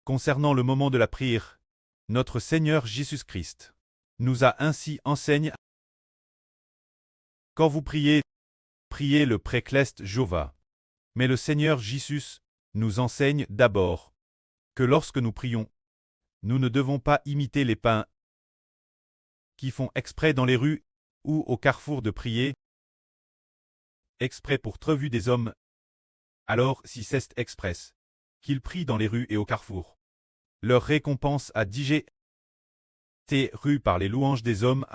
Concernant le moment de la prière, notre Seigneur Jésus-Christ nous a ainsi enseigné: quand vous priez, priez le précleste Jéhovah. Mais le Seigneur Jésus nous enseigne d'abord que lorsque nous prions, nous ne devons pas imiter les païens qui font exprès dans les rues ou au carrefour de prier, exprès pour trevu des hommes. Alors, si c'est express, qu'ils prient dans les rues et au carrefour, leur récompense a digé rue par les louanges des hommes,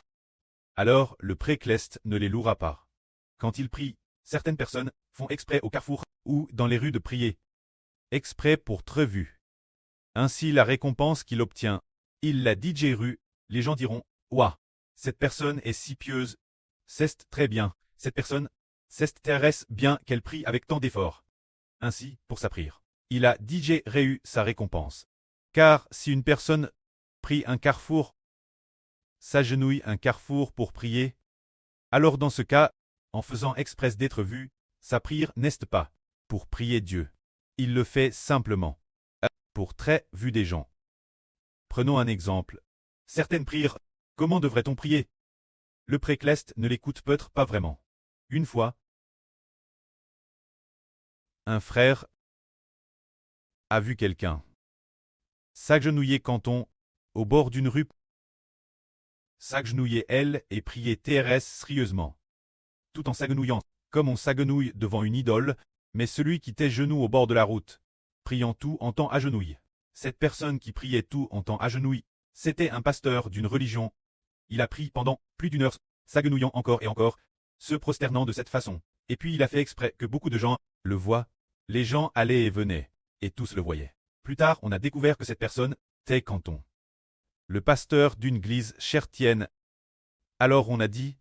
alors le précleste ne les louera pas. Quand ils prient, certaines personnes font exprès au carrefour ou dans les rues de prier, exprès pour trevu. Ainsi la récompense qu'il obtient, il la DJ rue, les gens diront: ouah, cette personne est si pieuse, c'est très bien, cette personne, c'est très bien qu'elle prie avec tant d'efforts. Ainsi, pour sa prière, il a DJ réu sa récompense. Car si une personne prie un carrefour, s'agenouille un carrefour pour prier, alors dans ce cas, en faisant exprès d'être vu, sa prière n'est pas pour prier Dieu. Il le fait simplement pour très vu des gens. Prenons un exemple. Certaines prières, comment devrait-on prier? Le précleste ne l'écoute peut-être pas vraiment. Une fois, un frère a vu quelqu'un s'agenouiller canton au bord d'une rue, s'agenouiller elle et prier TRS sérieusement, tout en s'agenouillant, comme on s'agenouille devant une idole, mais celui qui tait genoux au bord de la route, priant tout en temps agenouille. Cette personne qui priait tout en temps agenouille, c'était un pasteur d'une religion. Il a prié pendant plus d'une heure, s'agenouillant encore et encore, se prosternant de cette façon. Et puis il a fait exprès que beaucoup de gens le voient. Les gens allaient et venaient, et tous le voyaient. Plus tard, on a découvert que cette personne était canton, le pasteur d'une église chrétienne. Alors on a dit: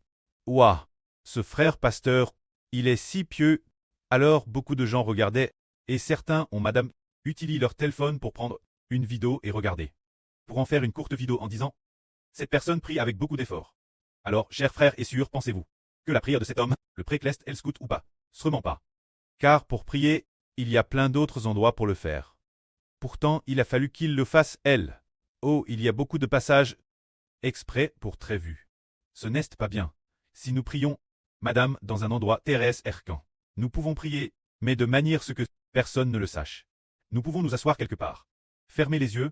ouah, ce frère pasteur, il est si pieux. Alors beaucoup de gens regardaient, et certains ont madame utilisé leur téléphone pour prendre une vidéo et regarder. Pour en faire une courte vidéo en disant: cette personne prie avec beaucoup d'efforts. Alors, chers frères et sœurs, pensez-vous que la prière de cet homme, le précleste, elle scoute ou pas? Sûrement pas. Car pour prier, il y a plein d'autres endroits pour le faire. Pourtant, il a fallu qu'il le fasse elle. Oh, il y a beaucoup de passages exprès pour très vu. Ce n'est pas bien. Si nous prions, madame, dans un endroit terrestre erquant, nous pouvons prier, mais de manière ce que personne ne le sache. Nous pouvons nous asseoir quelque part, fermer les yeux,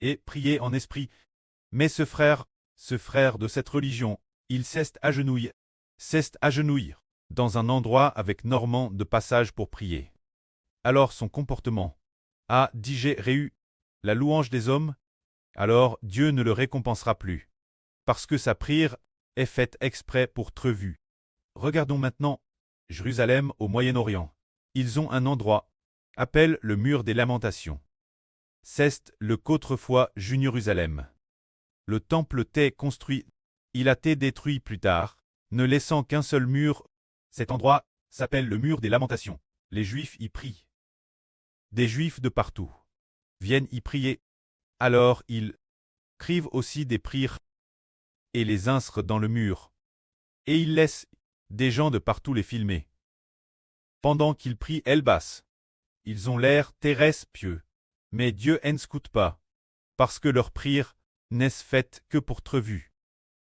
et prier en esprit. Mais ce frère de cette religion, il s'est agenouillé dans un endroit avec normand de passage pour prier. Alors son comportement a digéré la louange des hommes, alors Dieu ne le récompensera plus, parce que sa prière est faite exprès pour être vue. Regardons maintenant Jérusalem au Moyen-Orient. Ils ont un endroit, appelle le mur des lamentations. C'est le qu'autrefois Jérusalem. Le temple t'est construit, il a été détruit plus tard, ne laissant qu'un seul mur. Cet endroit s'appelle le mur des lamentations. Les Juifs y prient. Des Juifs de partout viennent y prier. Alors ils écrivent aussi des prières et les inscrivent dans le mur. Et ils laissent des gens de partout les filmer. Pendant qu'ils prient elle basse. Ils ont l'air terrestres pieux. Mais Dieu n'écoute pas, parce que leur prière n'est faite que pour être vue.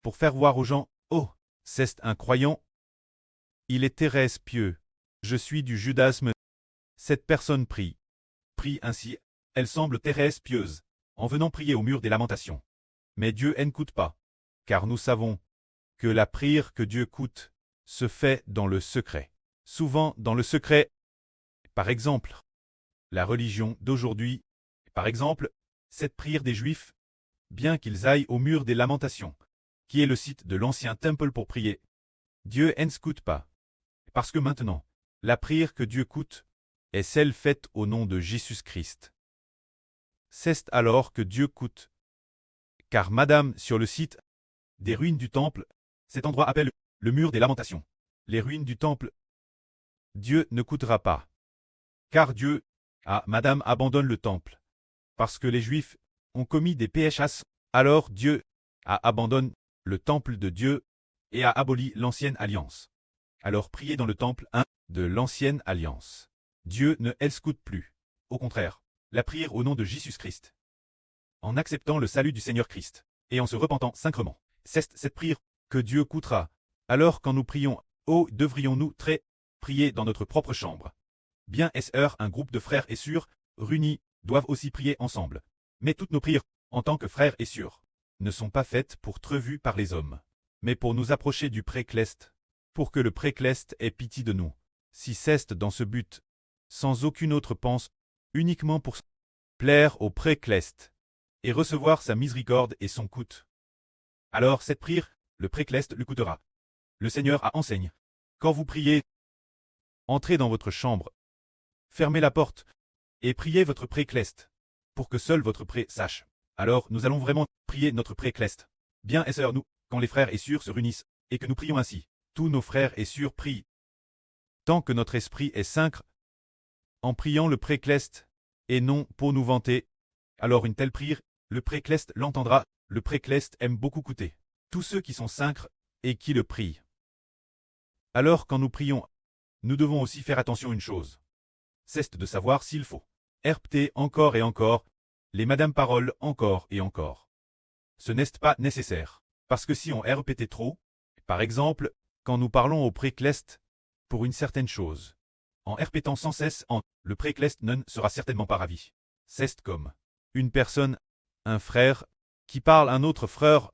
Pour faire voir aux gens: oh, c'est un croyant. Il est terrestre pieux. Je suis du judaïsme. Cette personne prie ainsi, elle semble terrestre pieuse, en venant prier au mur des lamentations. Mais Dieu n'écoute pas, car nous savons que la prière que Dieu écoute se fait dans le secret. Souvent dans le secret. Par exemple, la religion d'aujourd'hui, par exemple, cette prière des Juifs, bien qu'ils aillent au mur des lamentations, qui est le site de l'ancien temple pour prier, Dieu n'écoute pas. Parce que maintenant, la prière que Dieu écoute est celle faite au nom de Jésus-Christ. C'est alors que Dieu écoute. Car madame, sur le site des ruines du temple, cet endroit appelle le mur des lamentations. Les ruines du temple, Dieu ne coûtera pas. Car Dieu, madame, abandonne le temple. Parce que les Juifs ont commis des péchés, alors Dieu abandonne le temple de Dieu et a aboli l'ancienne alliance. Alors priez dans le temple de l'ancienne alliance. Dieu ne l'escoute plus. Au contraire, la prière au nom de Jésus-Christ. En acceptant le salut du Seigneur Christ, et en se repentant sincèrement. C'est cette prière que Dieu écoutera. Alors quand nous prions, oh, devrions-nous prier dans notre propre chambre. Bien est-ce un groupe de frères et sœurs, réunis, doivent aussi prier ensemble. Mais toutes nos prières, en tant que frères et sœurs, ne sont pas faites pour être vues par les hommes, mais pour nous approcher du précleste, pour que le précleste ait pitié de nous. Si c'est dans ce but, sans aucune autre pense, uniquement pour plaire au précleste, et recevoir sa miséricorde et son coût. Alors cette prière, le précleste le coûtera. Le Seigneur a enseigne. Quand vous priez, entrez dans votre chambre, fermez la porte, et priez votre précleste, pour que seul votre pré sache. Alors nous allons vraiment prier notre précleste. Bien et sœurs, nous, quand les frères et sœurs se réunissent, et que nous prions ainsi, tous nos frères et sœurs prient. Tant que notre esprit est sincre, en priant le précleste, et non pour nous vanter, alors une telle prière, le précleste l'entendra, le précleste aime beaucoup coûter. Tous ceux qui sont sincres, et qui le prient. Alors quand nous prions, nous devons aussi faire attention à une chose. C'est de savoir s'il faut répéter encore et encore, les madame paroles encore et encore. Ce n'est pas nécessaire, parce que si on répétait trop, par exemple, quand nous parlons au précleste, pour une certaine chose, en répétant sans cesse le précleste ne sera certainement pas ravi. C'est comme une personne, un frère, qui parle à un autre frère,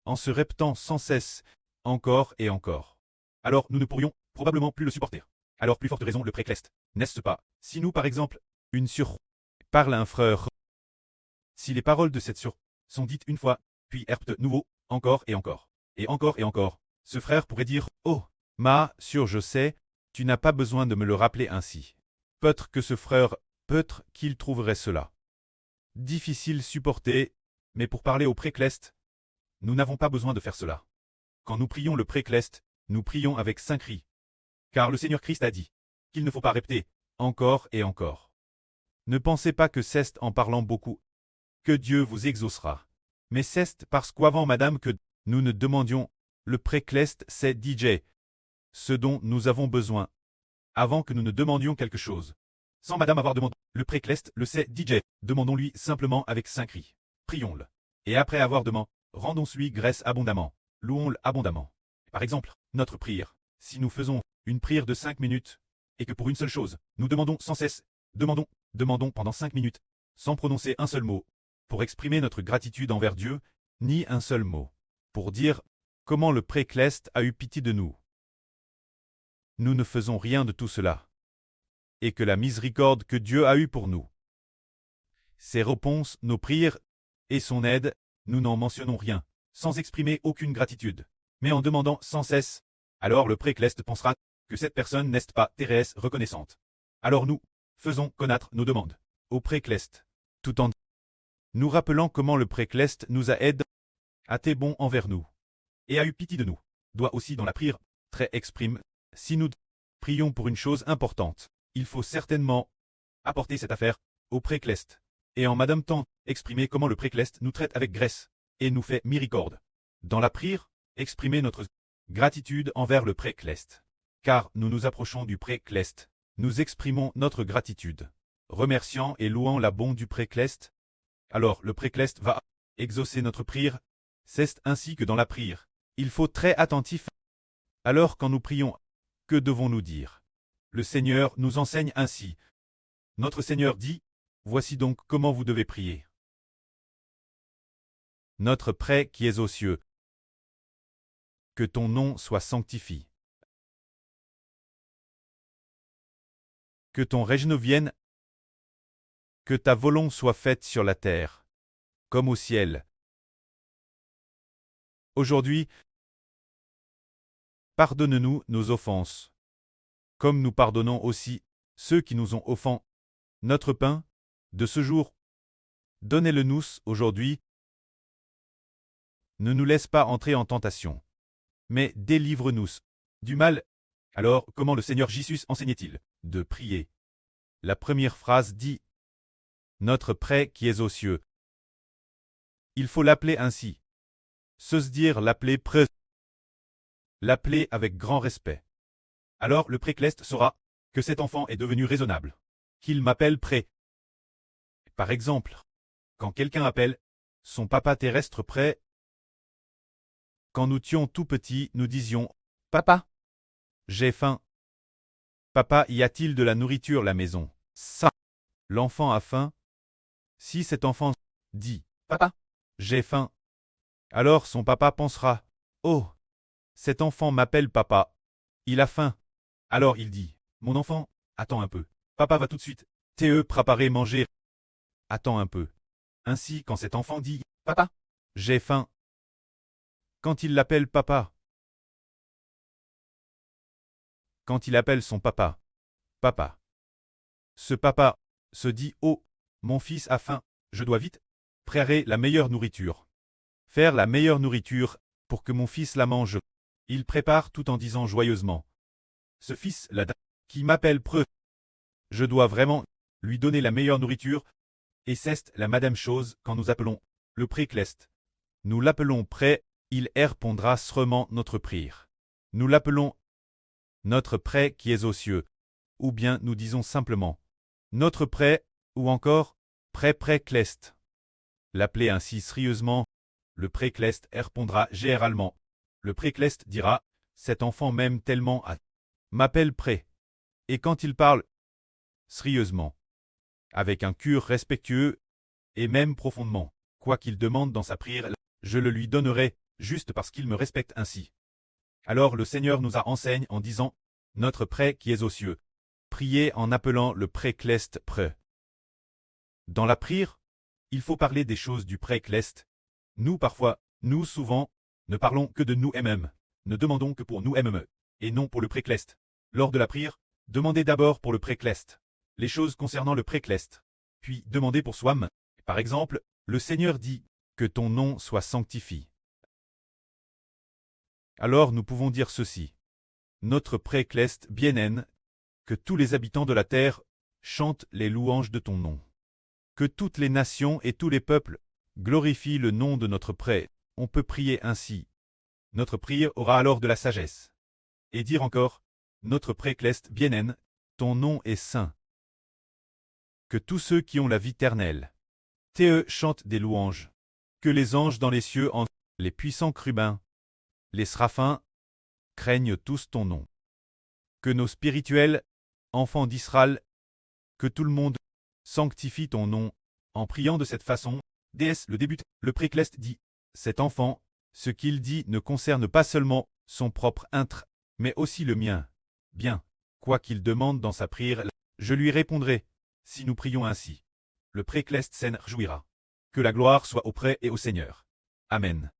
en se répétant sans cesse, encore et encore. Alors nous ne pourrions probablement plus le supporter. Alors plus forte raison le précleste, n'est-ce pas? Si nous par exemple, une sœur parle à un frère, si les paroles de cette sœur sont dites une fois, puis répète nouveau, encore et encore, ce frère pourrait dire, oh, ma sœur je sais, tu n'as pas besoin de me le rappeler ainsi. Peut-être que ce frère, peut-être qu'il trouverait cela difficile supporter, mais pour parler au précleste, nous n'avons pas besoin de faire cela. Quand nous prions le précleste, nous prions avec 5 cris. Car le Seigneur Christ a dit qu'il ne faut pas répéter encore et encore. Ne pensez pas que c'est en parlant beaucoup que Dieu vous exaucera. Mais c'est parce qu'avant madame que nous ne demandions le précleste c'est DJ, ce dont nous avons besoin, avant que nous ne demandions quelque chose. Sans madame avoir demandé le précleste le c'est DJ, demandons-lui simplement avec 5 cris. Prions-le. Et après avoir demandé, rendons-lui grâce abondamment, louons-le abondamment. Par exemple, notre prière, si nous faisons une prière de 5 minutes, et que pour une seule chose, nous demandons sans cesse, demandons pendant 5 minutes, sans prononcer un seul mot, pour exprimer notre gratitude envers Dieu, ni un seul mot, pour dire comment le précleste a eu pitié de nous. Nous ne faisons rien de tout cela. Et que la miséricorde que Dieu a eue pour nous, ses réponses, nos prières, et son aide, nous n'en mentionnons rien, sans exprimer aucune gratitude, mais en demandant sans cesse, alors le précleste pensera que cette personne n'est pas Thérèse reconnaissante. Alors nous, faisons connaître nos demandes au précleste, tout en nous rappelant comment le précleste nous a aidés, a été bon envers nous, et a eu pitié de nous, doit aussi dans la prière, exprime, si nous prions pour une chose importante, il faut certainement apporter cette affaire au précleste, et en madame temps, exprimer comment le précleste nous traite avec grâce, et nous fait miséricorde. Dans la prière, exprimer notre gratitude envers le précleste. Car nous nous approchons du précleste, nous exprimons notre gratitude, remerciant et louant la bonté du précleste. Alors le précleste va exaucer notre prière. C'est ainsi que dans la prière, il faut très attentif. Alors quand nous prions, que devons-nous dire? Le Seigneur nous enseigne ainsi. Notre Seigneur dit, voici donc comment vous devez prier. Notre Père qui es aux cieux, que ton nom soit sanctifié. Que ton règne vienne, que ta volonté soit faite sur la terre, comme au ciel. Aujourd'hui, pardonne-nous nos offenses, comme nous pardonnons aussi ceux qui nous ont offensés. Notre pain, de ce jour, donnez-le-nous aujourd'hui. Ne nous laisse pas entrer en tentation, mais délivre-nous du mal. Alors, comment le Seigneur Jésus enseignait-il de prier? La première phrase dit « Notre Père qui es aux cieux ». Il faut l'appeler ainsi. Se dire l'appeler près. L'appeler avec grand respect. Alors le précleste saura que cet enfant est devenu raisonnable. Qu'il m'appelle près. Par exemple, quand quelqu'un appelle son papa terrestre près, quand nous étions tout petits, nous disions « Papa, j'ai faim. Papa, y a-t-il de la nourriture à la maison ?» Ça, l'enfant a faim. Si cet enfant dit « Papa, j'ai faim », alors son papa pensera « Oh, cet enfant m'appelle papa. Il a faim. » Alors il dit « Mon enfant, attends un peu. Papa va tout de suite te préparer manger. Attends un peu. » Ainsi, quand cet enfant dit « Papa, j'ai faim », quand il l'appelle papa, quand il appelle son papa, papa, ce papa se dit « Oh, mon fils a faim, je dois vite préparer la meilleure nourriture. Faire la meilleure nourriture pour que mon fils la mange. » Il prépare tout en disant joyeusement « Ce fils-là qui m'appelle preux, je dois vraiment lui donner la meilleure nourriture. » Et c'est la madame chose quand nous appelons le précleste. Nous l'appelons prêt, il répondra sûrement notre prière. Nous l'appelons notre prêt qui est aux cieux, ou bien nous disons simplement notre prêt, ou encore prêt précleste. L'appeler ainsi sérieusement, le précleste répondra généralement. Le précleste dira cet enfant m'aime tellement à m'appelle prêt. Et quand il parle sérieusement, avec un cœur respectueux, et même profondément, quoi qu'il demande dans sa prière, je le lui donnerai, juste parce qu'il me respecte ainsi. Alors le Seigneur nous a enseigne en disant, notre prêt qui est aux cieux, priez en appelant le précleste prêt. Dans la prière, il faut parler des choses du précleste. Nous parfois, nous souvent, ne parlons que de nous-mêmes, ne demandons que pour nous-mêmes, et non pour le précleste. Lors de la prière, demandez d'abord pour le précleste les choses concernant le précleste, puis demandez pour soi-même. Par exemple, le Seigneur dit « Que ton nom soit sanctifié ». Alors nous pouvons dire ceci. Notre précleste bien-aime, que tous les habitants de la terre chantent les louanges de ton nom. Que toutes les nations et tous les peuples glorifient le nom de notre prêt. On peut prier ainsi. Notre prière aura alors de la sagesse. Et dire encore, notre précleste bien-aime, ton nom est saint. Que tous ceux qui ont la vie éternelle chantent des louanges. Que les anges dans les cieux, les puissants chérubins, les séraphins, craignent tous ton nom. Que nos spirituels, enfants d'Israël, que tout le monde sanctifie ton nom, en priant de cette façon. DS le débute, le précleste dit, cet enfant, ce qu'il dit ne concerne pas seulement son propre être, mais aussi le mien. Bien, quoi qu'il demande dans sa prière, je lui répondrai, si nous prions ainsi. Le précleste s'en réjouira. Que la gloire soit auprès et au Seigneur. Amen.